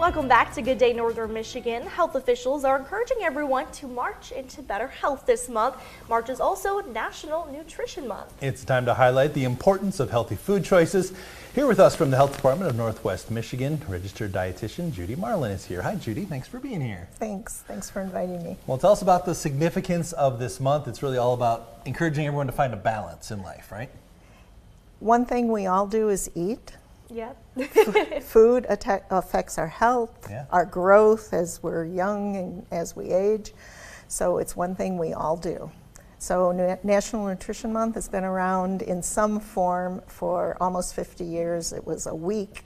Welcome back to Good Day Northern Michigan. Health officials are encouraging everyone to march into better health this month. March is also National Nutrition Month. It's time to highlight the importance of healthy food choices. Here with us from the Health Department of Northwest Michigan, registered dietitian Judi Marlin is here. Hi Judi, thanks for being here. Thanks for inviting me. Well, tell us about the significance of this month. It's really all about encouraging everyone to find a balance in life, right? One thing we all do is eat. Yep. Food affects our health, Yeah. our growth as we're young and as we age. So it's one thing we all do. So National Nutrition Month has been around in some form for almost 50 years. It was a week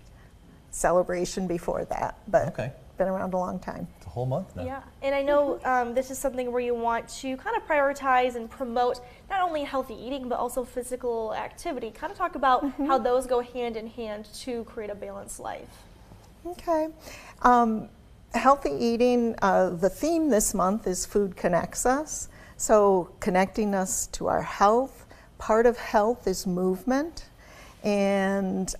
celebration before that, but Okay. been around a long time. It's a whole month now. Yeah, and I know this is something where you want to kind of prioritize and promote not only healthy eating, but also physical activity. Kind of talk about how those go hand in hand to create a balanced life. Okay. Healthy eating, the theme this month is Food Connects Us. So connecting us to our health. Part of health is movement, and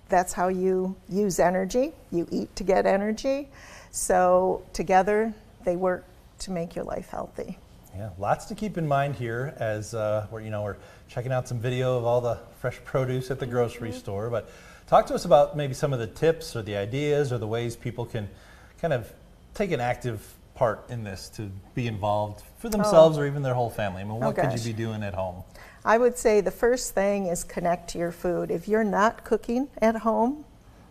that's how you use energy. You eat to get energy. So together they work to make your life healthy. Yeah, lots to keep in mind here as we're checking out some video of all the fresh produce at the grocery store. But talk to us about maybe some of the tips or the ideas or the ways people can kind of take an active part in this to be involved for themselves or even their whole family. I mean, what could you be doing at home? I would say the first thing is connect to your food. If you're not cooking at home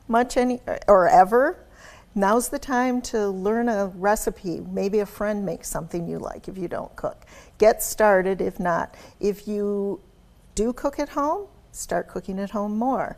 much or ever, now's the time to learn a recipe. Maybe a friend makes something you like if you don't cook. Get started if not. If you do cook at home, start cooking at home more.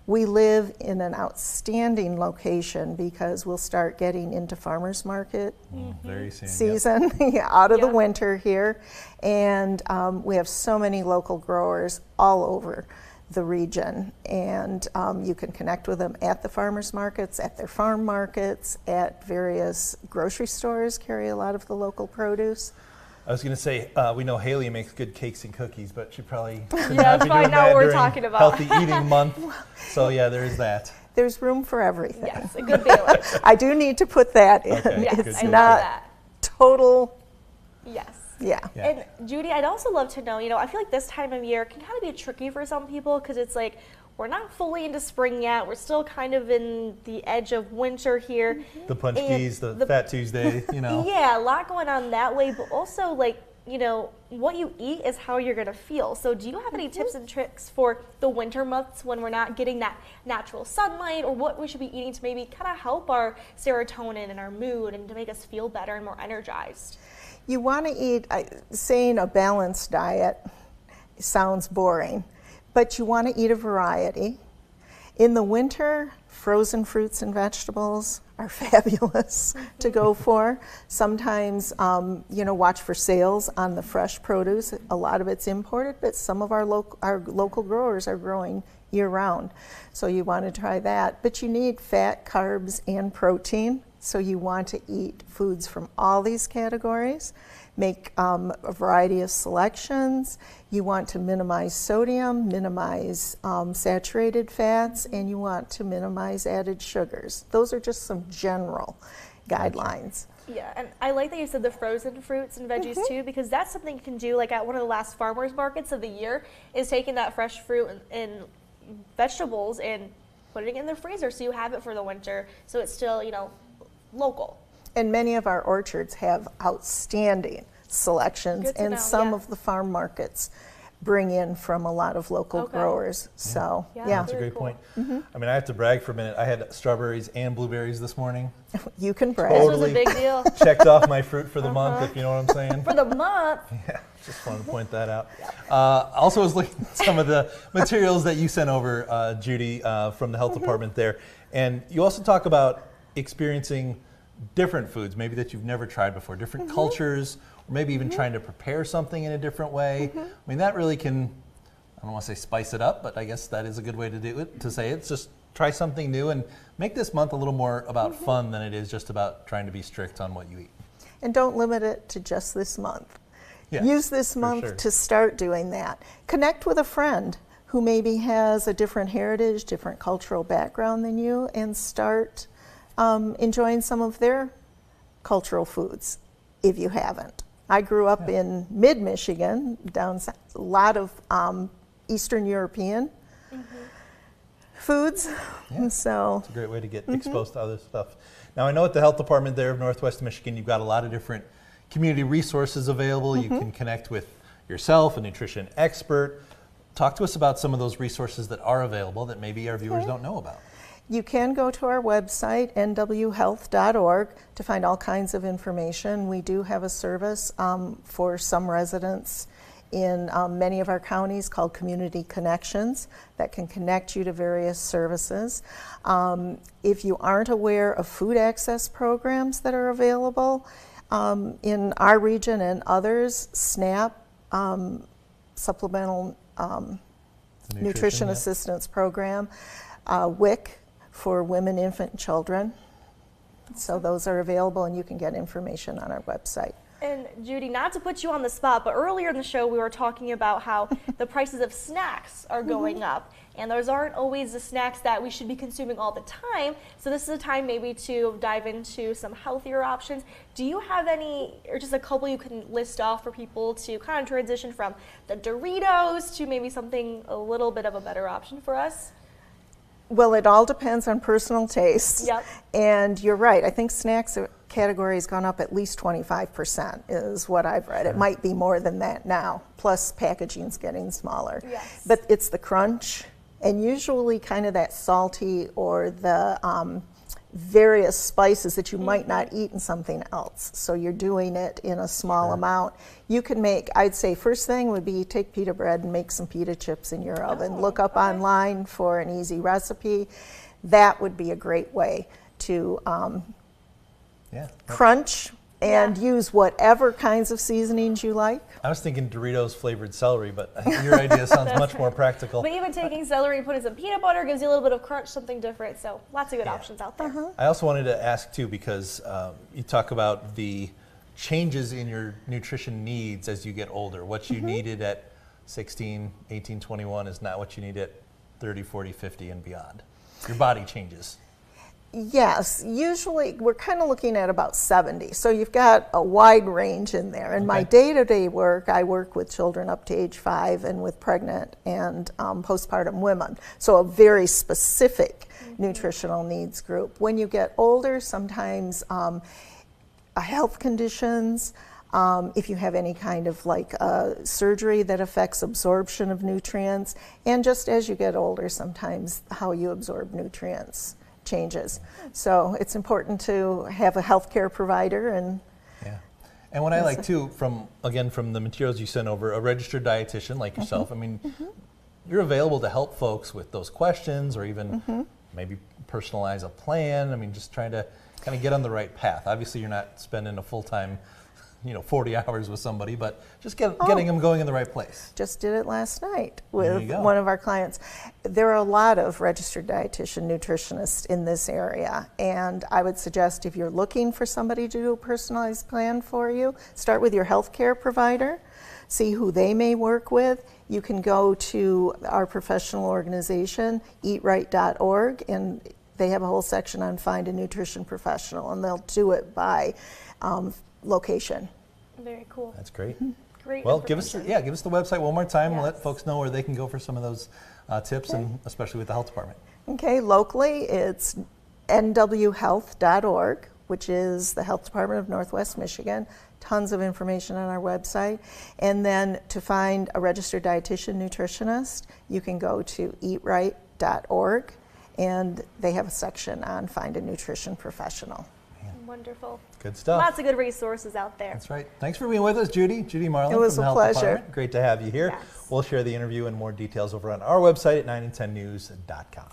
We live in an outstanding location because we'll start getting into farmers market Very soon, season out of the winter here. And we have so many local growers all over the region. And you can connect with them at the farmers markets, at their farm markets, at various grocery stores carry a lot of the local produce. I was going to say, we know Haley makes good cakes and cookies, but she probably Yeah, be that's doing probably not that what we're during talking about. Healthy Eating Month. So yeah, there is that. There's room for everything. Yes, a good balance. I do need to put that in. Okay, Yes, It's I love not that. total, Yes. yeah. Yeah. And Judi, I'd also love to know, I feel like this time of year can kind of be tricky for some people because it's like we're not fully into spring yet. We're still kind of in the edge of winter here. The punchkis, the Fat Tuesday, Yeah, a lot going on that way, but also like, what you eat is how you're going to feel. So do you have any tips and tricks for the winter months when we're not getting that natural sunlight, or what we should be eating to maybe kind of help our serotonin and our mood and to make us feel better and more energized? You want to eat, saying a balanced diet sounds boring, but you want to eat a variety. In the winter, frozen fruits and vegetables are fabulous to go for. Sometimes, watch for sales on the fresh produce. A lot of it's imported, but some of our local growers are growing year-round. So you want to try that. But you need fat, carbs, and protein. So you want to eat foods from all these categories. Make a variety of selections. You want to minimize sodium, minimize saturated fats, and you want to minimize added sugars. Those are just some general guidelines. Yeah, and I like that you said the frozen fruits and veggies too, because that's something you can do like at one of the last farmers markets of the year, is taking that fresh fruit and vegetables and putting it in the freezer so you have it for the winter, so it's still, local. And many of our orchards have outstanding selections, and some of the farm markets bring in from a lot of local growers. So, yeah. That's a great point. I mean, I have to brag for a minute. I had strawberries and blueberries this morning. You can brag. This was a big deal. Checked off my fruit for the month, if you know what I'm saying. For the month. Yeah, just wanted to point that out. Also, I was looking at some of the materials that you sent over, Judi, from the health department there. And you also talk about experiencing different foods, maybe that you've never tried before, different cultures, or maybe even trying to prepare something in a different way. I mean, that really can, I don't want to say spice it up, but I guess that is a good way to do it, to say it's just try something new and make this month a little more about fun than it is just about trying to be strict on what you eat. And don't limit it to just this month. Yeah, use this month to start doing that. Connect with a friend who maybe has a different heritage, different cultural background than you, and start enjoying some of their cultural foods if you haven't. I grew up in mid-Michigan, down south, a lot of Eastern European foods. Yeah. So it's a great way to get exposed to other stuff. Now, I know at the health department there of Northwest Michigan, you've got a lot of different community resources available. You can connect with yourself, a nutrition expert. Talk to us about some of those resources that are available that maybe our viewers don't know about. you can go to our website, nwhealth.org, to find all kinds of information. We do have a service for some residents in many of our counties called Community Connections that can connect you to various services. If you aren't aware of food access programs that are available in our region and others, SNAP, Supplemental Nutrition Assistance Program, WIC for women, infant, and children. So those are available, and you can get information on our website. And Judi, not to put you on the spot, but earlier in the show we were talking about how the prices of snacks are going up, and those aren't always the snacks that we should be consuming all the time. So this is a time maybe to dive into some healthier options. Do you have any, or just a couple you can list off for people to kind of transition from the Doritos to maybe something a little bit of a better option for us? Well, it all depends on personal tastes. Yep. And you're right. I think snacks category has gone up at least 25% is what I've read. It might be more than that now, plus packaging's getting smaller. Yes. But it's the crunch, and usually kind of that salty or the various spices that you might not eat in something else. So you're doing it in a small amount. You can make, I'd say first thing would be take pita bread and make some pita chips in your oven. Look up online for an easy recipe. That would be a great way to crunch and use whatever kinds of seasonings you like. I was thinking Doritos flavored celery, but I think your idea sounds much more practical. But even taking celery and putting some peanut butter gives you a little bit of crunch, something different. So lots of good options out there. I also wanted to ask too, because you talk about the changes in your nutrition needs as you get older. What you needed at 16, 18, 21 is not what you need at 30, 40, 50 and beyond. Your body changes. Yes, usually we're kind of looking at about 70. So you've got a wide range in there. In my day-to-day work, I work with children up to age 5 and with pregnant and postpartum women. So a very specific nutritional needs group. When you get older, sometimes health conditions, if you have any kind of like surgery that affects absorption of nutrients, and just as you get older, sometimes how you absorb nutrients changes. So it's important to have a healthcare provider. And what I like too, from the materials you sent over, a registered dietitian like yourself. I mean, you're available to help folks with those questions, or even maybe personalize a plan. I mean, just trying to kind of get on the right path. Obviously, you're not spending a full-time 40 hours with somebody, but just getting them going in the right place. Just did it last night with one of our clients. There are a lot of registered dietitian nutritionists in this area, and I would suggest if you're looking for somebody to do a personalized plan for you, start with your healthcare provider, see who they may work with. You can go to our professional organization, eatright.org, and they have a whole section on Find a Nutrition Professional, and they'll do it by location. Very cool. That's great. Great. Well, give us the website one more time. Yes. Let folks know where they can go for some of those tips, and especially with the health department. Okay, locally it's nwhealth.org, which is the health department of Northwest Michigan. Tons of information on our website. And then to find a registered dietitian nutritionist, you can go to eatright.org, and they have a section on Find a Nutrition Professional. Wonderful. Good stuff. Lots of good resources out there. That's right. Thanks for being with us, Judi Marlin. It was from the a Health pleasure. Department. Great to have you here. Yes. We'll share the interview and more details over on our website at 9and10news.com.